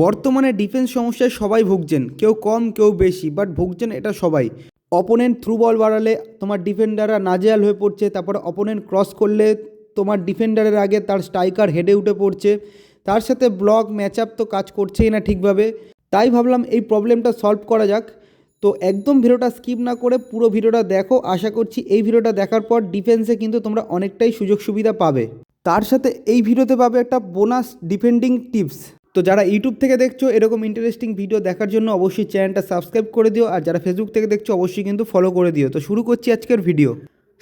বর্তমানে ডিফেন্স সমস্যায় সবাই ভুগছেন, কেউ কম কেউ বেশি, বাট ভুগছেন এটা সবাই। অপোনেন্ট থ্রু বল বাড়ালে তোমার ডিফেন্ডাররা নাজেহাল হয়ে পড়ছে, তারপরে অপোনেন্ট ক্রস করলে তোমার ডিফেন্ডারের আগে তার স্ট্রাইকার হেডে উঠে পড়ছে, তার সাথে ব্লক ম্যাচ আপ তো কাজ করছেই না ঠিকভাবে। তাই ভাবলাম এই প্রবলেমটা সলভ করা যাক। তো একদম ভিডিওটা স্কিপ না করে পুরো ভিডিওটা দেখো। আশা করছি এই ভিডিওটা দেখার পর ডিফেন্সে কিন্তু তোমরা অনেকটাই সুযোগ সুবিধা পাবে। তার সাথে এই ভিডিওতে পাবে একটা বোনাস ডিফেন্ডিং টিপস। তো যারা ইউটিউব থেকে দেখছো এরকম ইন্টারেস্টিং ভিডিও দেখার জন্য অবশ্যই চ্যানেলটা সাবস্ক্রাইব করে দিও, আর যারা ফেসবুক থেকে দেখছো অবশ্যই কিন্তু ফলো করে দিও। তো শুরু করছি আজকের ভিডিও।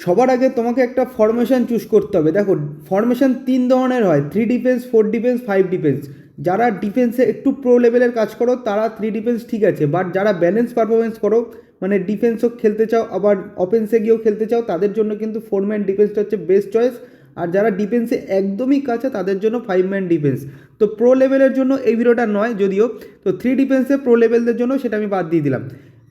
সবার আগে তোমাকে একটা ফরমেশন চুজ করতে হবে। দেখো, ফরমেশন তিন ধরনের হয়: 3 ডিফেন্স, 4 ডিফেন্স, 5 ডিফেন্স। যারা ডিফেন্সে একটু প্রো লেভেলের কাজ করো তারা 3 ডিফেন্স ঠিক আছে, বাট যারা ব্যালেন্স পারফরমেন্স করো, মানে ডিফেন্সও খেলতে চাও আবার অফেন্সে গিয়েও খেলতে চাও, তাদের জন্য কিন্তু 4 ম্যান ডিফেন্সটা হচ্ছে বেস্ট চয়েস। আর যারা ডিফেন্সে একদমই কাছে তাদের জন্য 5 ম্যান ডিফেন্স। তো প্রো লেভেলের জন্য এই ভিডিওটা নয় যদিও। তো 3 ডিফেন্সে প্রো লেভেলদের জন্য সেটা আমি বাদ দিয়ে দিলাম।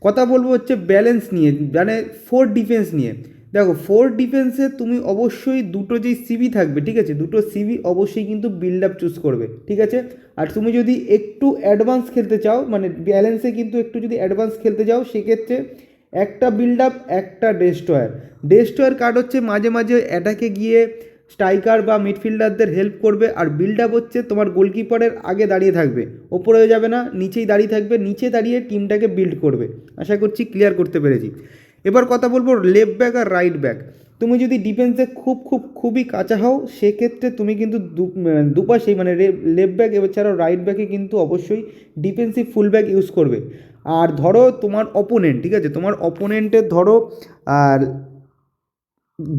কথা বলবো হচ্ছে ব্যালেন্স নিয়ে, মানে 4 ডিফেন্স নিয়ে। দেখো, 4 ডিফেন্সে তুমি অবশ্যই দুটো যেই সিবি থাকবে, ঠিক আছে, দুটো সিবি অবশ্যই কিন্তু বিল্ড আপ চুজ করবে, ঠিক আছে। আর তুমি যদি একটু অ্যাডভান্স খেলতে চাও, মানে ব্যালেন্সে কিন্তু একটু যদি অ্যাডভান্স খেলতে চাও, সেক্ষেত্রে একটা বিল্ড আপ, একটা ডেস্ট্রয়ার। ডেস্ট্রয়ার কার্ড হচ্ছে মাঝে মাঝে অ্যাটাকে গিয়ে স্ট্রাইকার বা মিডফিল্ডারদের হেল্প করবে, আর বিল্ড আপ হচ্ছে তোমার গোলকিপারের আগে দাঁড়িয়ে থাকবে, ওপরে যাবে না, নিচেই দাঁড়িয়ে থাকবে, নিচে দাঁড়িয়ে টিমটাকে বিল্ড করবে। আশা করছি ক্লিয়ার করতে পেরেছি। এবার কথা বলবো লেফট ব্যাক আর রাইট ব্যাক। তুমি যদি ডিফেন্সে খুবই কাঁচা হও, সেক্ষেত্রে তুমি কিন্তু দুপাশেই মানে লেফট ব্যাক এছাড়াও রাইট ব্যাকে কিন্তু অবশ্যই ডিফেন্সিভ ফুল ব্যাক ইউজ করবে। আর ধরো তোমার অপোনেন্ট, ঠিক আছে, তোমার অপোনেন্টের ধরো আর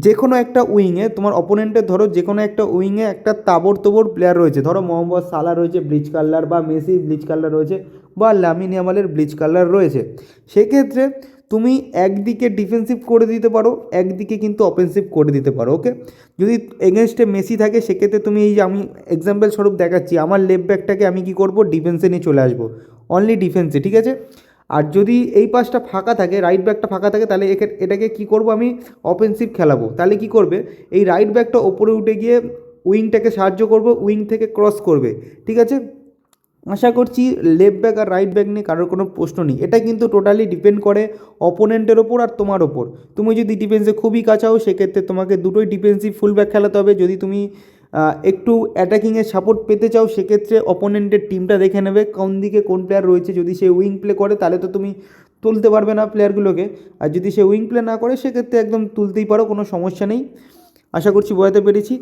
যে কোনো একটা উইংয়ে, তোমার অপোনেন্টের ধরো যে কোনো একটা উইংয়ে একটা তাবড় প্লেয়ার রয়েছে, ধরো মোহাম্মদ সালা রয়েছে ব্লিচ কালার, বা মেসি ব্লিচ কালার রয়েছে, বা লামিন ইয়ামালের ব্লিচ কালার রয়েছে। সেক্ষেত্রে তুমি একদিকে ডিফেন্সিভ করে দিতে পারো, একদিকে কিন্তু অফেন্সিভ করে দিতে পারো, ওকে। যদি এগেনস্টে মেসি থাকে, সেক্ষেত্রে তুমি এই যে আমি এক্সাম্পল স্বরূপ দেখাচ্ছি, আমার লেফট ব্যাকটাকে আমি কী করবো, ডিফেন্সে নিয়ে চলে আসবো, অনলি ডিফেন্সে, ঠিক আছে। আর যদি এই পাশটা ফাঁকা থাকে, রাইট ব্যাকটা ফাঁকা থাকে, তাহলে এটাকে কী করবো, আমি অফেন্সিভ খেলাবো। তাহলে কী করবে, এই রাইট ব্যাকটা ওপরে উঠে গিয়ে উইংটাকে সাহায্য করবে, উইং থেকে ক্রস করবে, ঠিক আছে। আশা করছি লেফট ব্যাক আর রাইট ব্যাক নিয়ে কারোর কোনো প্রশ্ন নেই। এটা কিন্তু টোটালি ডিপেন্ড করে অপোনেন্টের ওপর আর তোমার ওপর। তুমি যদি ডিফেন্সে খুবই কাছাও, সেক্ষেত্রে তোমাকে দুটোই ডিফেন্সিভ ফুল ব্যাক খেলাতে হবে। যদি তুমি একটু অ্যাটাকিংয়ের সাপোর্ট পেতে চাও, সেক্ষেত্রে অপোনেন্টের টিমটা দেখে নেবে কোন দিকে কোন প্লেয়ার রয়েছে। যদি সে উইং প্লে করে, তাহলে তো তুমি তুলতে পারবে না প্লেয়ারগুলোকে, আর যদি সে উইং প্লে না করে, সেক্ষেত্রে একদম তুলতেই পারো, কোনো সমস্যা নেই। আশা করছি বোঝাতে পেরেছি।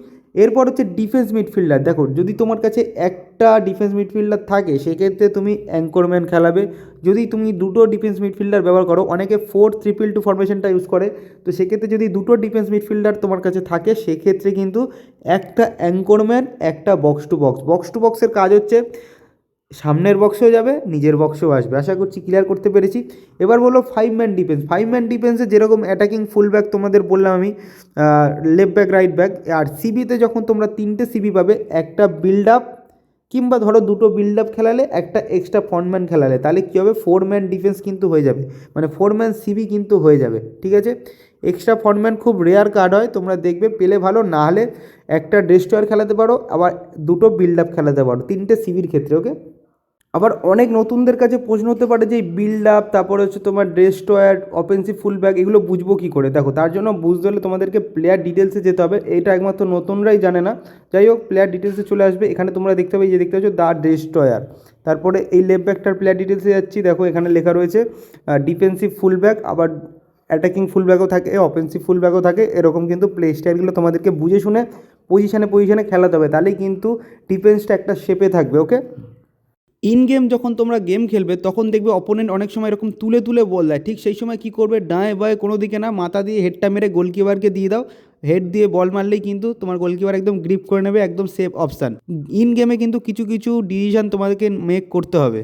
এরপর হচ্ছে ডিফেন্স মিডফিল্ডার। দেখো, যদি তোমার কাছে একটা ডিফেন্স মিডফিল্ডার থাকে, সেক্ষেত্রে তুমি অ্যাঙ্করম্যান খেলাবে। যদি তুমি দুটো ডিফেন্স মিডফিল্ডার ব্যবহার করো, অনেকে 4-3-2 ফরমেশনটা ইউজ করে, তো সেক্ষেত্রে যদি দুটো ডিফেন্স মিডফিল্ডার তোমার কাছে থাকে, সেক্ষেত্রে কিন্তু একটা অ্যাঙ্করম্যান, একটা box to box. Box to বক্সের কাজ হচ্ছে সামনের বক্সেও যাবে, নিজের বক্সেও আসবে। আশা করছি ক্লিয়ার করতে পেরেছি। এবার বলো 5 ম্যান ডিফেন্স। 5 ম্যান ডিফেন্সে যেরকম অ্যাটাকিং ফুল ব্যাক তোমাদের বললাম আমি, লেফট ব্যাক রাইট ব্যাক, আর সিবিতে যখন তোমরা তিনটে সিবি পাবে, একটা বিল্ড আপ কিংবা ধরো দুটো বিল্ড আপ খেলালে, একটা এক্সট্রা ফ্রন্টম্যান খেলালে, তাহলে কী হবে, 4 ম্যান ডিফেন্স কিন্তু হয়ে যাবে, মানে 4 ম্যান সিবি কিন্তু হয়ে যাবে, ঠিক আছে। এক্সট্রা ফ্রন্টম্যান খুব রেয়ার কার্ড হয়, তোমরা দেখবে, পেলে ভালো, না হলে একটা ডেস্ট্রয়ার খেলাতে পারো, আবার দুটো বিল্ড আপ খেলাতে পারো, তিনটে সিবির ক্ষেত্রে, ওকে। আবার অনেক নতুনদের কাছে প্রশ্ন হতে পারে যে বিল্ড আপ, তারপরে হচ্ছে তোমার ডেস্ট্রয়ার, অফেন্সিভ ফুল ব্যাক, এগুলো বুঝবো কী করে। দেখো, তার জন্য বুঝতে হলে তোমাদেরকে প্লেয়ার ডিটেলসে যেতে হবে। এটা একমাত্র নতুনরাই জানে না। যাই হোক, প্লেয়ার ডিটেলসে চলে আসবে। এখানে তোমরা দেখতে পাবে, যে দেখতে পাচ্ছ দ্য ডেস্ট্রয়ার। তারপরে এই লেফট ব্যাকটার প্লেয়ার ডিটেলসে যাচ্ছি। দেখো, এখানে লেখা রয়েছে ডিফেন্সিভ ফুল ব্যাক, আবার অ্যাটাকিং ফুল ব্যাকও থাকে, অফেন্সিভ ফুল ব্যাকও থাকে। এরকম কিন্তু প্লে স্টাইলগুলো তোমাদেরকে বুঝে শুনে পজিশানে খেলাতে হবে, তাহলেই কিন্তু ডিফেন্সটা একটা শেপে থাকবে, ওকে। ইন গেম যখন তোমরা গেম খেলবে, তখন দেখবে অপোনেন্ট অনেক সময় এরকম তুলে তুলে বল দেয়। ঠিক সেই সময় কী করবে, ডাঁয়ে বাঁয়ে কোনো দিকে না, মাথা দিয়ে হেডটা মেরে গোলকিপারকে দিয়ে দাও। হেড দিয়ে বল মারলেই কিন্তু তোমার গোলকিপার একদম গ্রিপ করে নেবে, একদম সেফ অপশান। ইন গেমে কিন্তু কিছু কিছু ডিসিশান তোমাদেরকে মেক করতে হবে।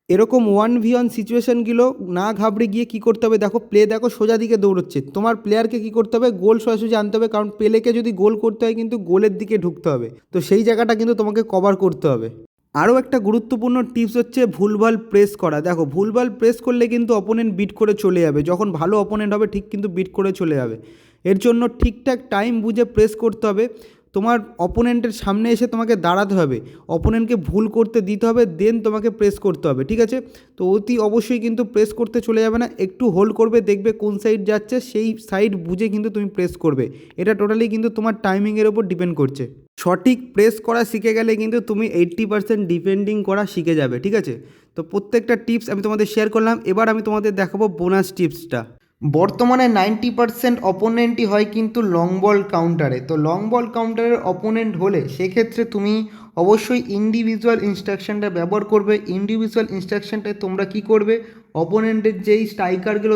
এরকম 1v1 সিচুয়েশানগুলো না ঘাবড়ে গিয়ে কী করতে হবে, দেখো প্লে, দেখো সোজা দিকে দৌড়চ্ছে, তোমার প্লেয়ারকে কী করতে হবে, গোল সোজাসুজি আনতে হবে। কারণ পেলেকে যদি গোল করতে হয়, কিন্তু গোলের দিকে ঢুকতে হবে। তো সেই জায়গাটা কিন্তু তোমাকে কভার করতে হবে। আরও একটা গুরুত্বপূর্ণ টিপস হচ্ছে ভুলভাল প্রেস করা। দেখো, ভুলভাল প্রেস করলে কিন্তু অপোনেন্ট বিট করে চলে যাবে। যখন ভালো অপোনেন্ট হবে, ঠিক কিন্তু বিট করে চলে যাবে। এর জন্য ঠিকঠাক টাইম বুঝে প্রেস করতে হবে। তোমার অপোনেন্টের সামনে এসে তোমাকে দাঁড়াতে হবে, অপোনেন্টকে ভুল করতে দিতে হবে, দেন তোমাকে প্রেস করতে হবে, ঠিক আছে? তো অতি অবশ্যই কিন্তু প্রেস করতে চলে যাবে না, একটু হোল্ড করবে, দেখবে কোন সাইড যাচ্ছে সেই সাইড বুঝে কিন্তু তুমি প্রেস করবে। এটা টোটালি কিন্তু তোমার টাইমিংয়ের ওপর ডিপেন্ড করছে। সঠিক প্রেস করা শিখে গেলে কিন্তু তুমি 80% ডিফেন্ডিং করা শিখে যাবে, ঠিক আছে? তো প্রত্যেকটা টিপস আমি তোমাদের শেয়ার করলাম। এবার আমি তোমাদের দেখাবো বোনাস টিপসটা। বর্তমানে 90% অপোনেন্টই হয় কিন্তু লং বল কাউন্টারে। তো লং বল কাউন্টারের অপোনেন্ট হলে সেক্ষেত্রে তুমি অবশ্যই ইন্ডিভিজুয়াল ইনস্ট্রাকশনটা ব্যবহার করবে। ইন্ডিভিজুয়াল ইনস্ট্রাকশনটায় তোমরা কি করবে, অপোনেন্টের যেই স্ট্রাইকারগুলো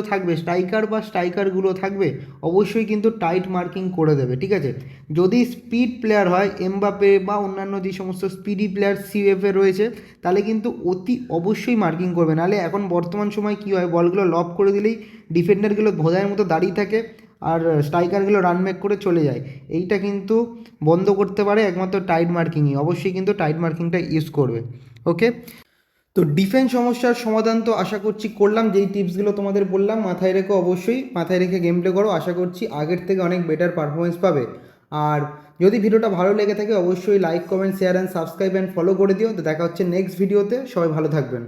থাকবে অবশ্যই কিন্তু টাইট মার্কিং করে দেবে, ঠিক আছে? যদি স্পিড প্লেয়ার হয়, এমবাপে বা অন্যান্য যে সমস্ত স্পিডি প্লেয়ার সিএফএ রয়েছে, তাহলে কিন্তু অতি অবশ্যই মার্কিং করবে। নাহলে এখন বর্তমান সময় কী হয়, বলগুলো লব করে দিলেই ডিফেন্ডারগুলো ভোঁদায়ের মতো দাঁড়িয়ে থাকে আর স্ট্রাইকারগুলো রান ব্যাক করে চলে যায়। এইটা কিন্তু বন্ধ করতে পারে একমাত্র টাইট মার্কিংই। অবশ্যই কিন্তু টাইট মার্কিংটা ইউজ করবে, ওকে? তো ডিফেন্স সমস্যার সমাধান তো আশা করছি করলাম, যেই টিপসগুলো তোমাদের বললাম মাথায় রেখে, অবশ্যই মাথায় রেখে গেম প্লে করো। আশা করছি আগের থেকে অনেক বেটার পারফরমেন্স পাবে। আর যদি ভিডিওটা ভালো লেগে থাকে অবশ্যই like, comment, share and subscribe and follow করে দিও। তো দেখা হচ্ছে নেক্সট ভিডিওতে, সবাই ভালো থাকবেন।